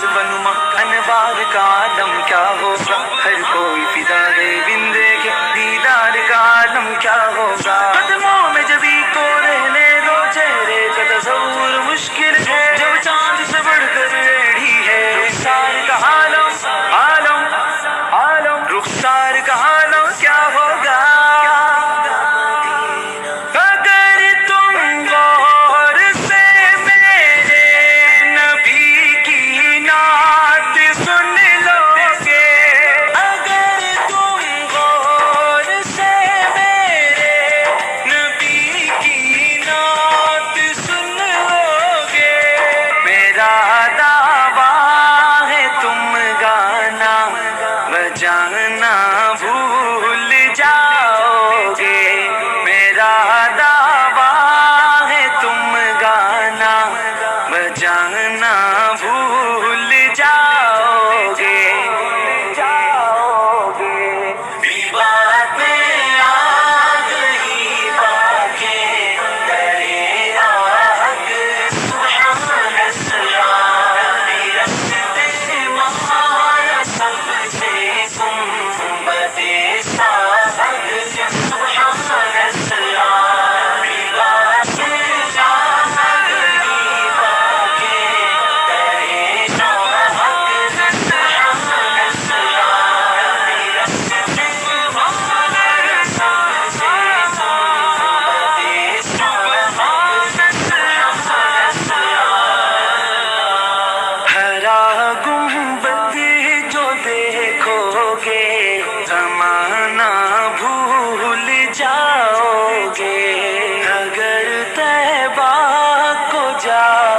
جذبنما انوار کا عالم کیا ہوگا، ہر کوئی فضا ہے بن دیکھے دیدار کا عالم کیا ہوگا۔ قدموں میں جبھی کو رہنے دو، چہرے کا تصور مشکل ہے، جب چاند سے بڑھ کر ریڑھی ہے رخسار کا عالم، عالم عالم رخسار کا عالم کیا ہوگا۔ جانا بھول جاؤ گے، میرا دعویٰ ہے تم گانا بجانا بھول جاؤ گے۔ بات میں آ گئی باتیں درے آگ، سبحان اللہ رستے مہارا سب سے زمانہ بھول جاؤ گے، اگر طیبہ کو جا